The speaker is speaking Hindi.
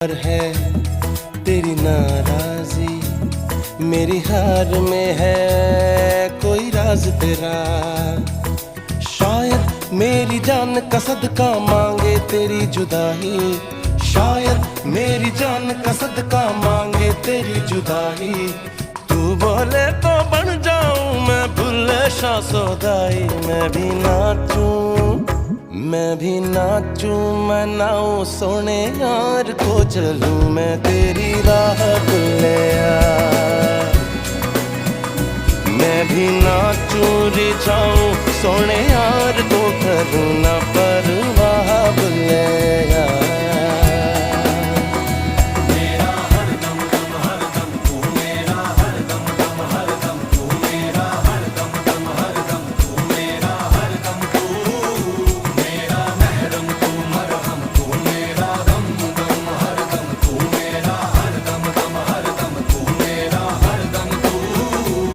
पर है तेरी नाराजी, मेरी हार में है कोई राज तेरा। शायद मेरी जान का सदका मांगे तेरी जुदाई, शायद मेरी जान का सदका मांगे तेरी जुदाई। तू बोले तो बन जाऊं मैं भुल्ले शाह सौदाई। मैं भी नाचूं, मैं नाऊं सोने यार को चलूं मैं तेरी राह भुल्लिया। मैं भी नाचूं रिझाऊं सोने यार को करूं ना।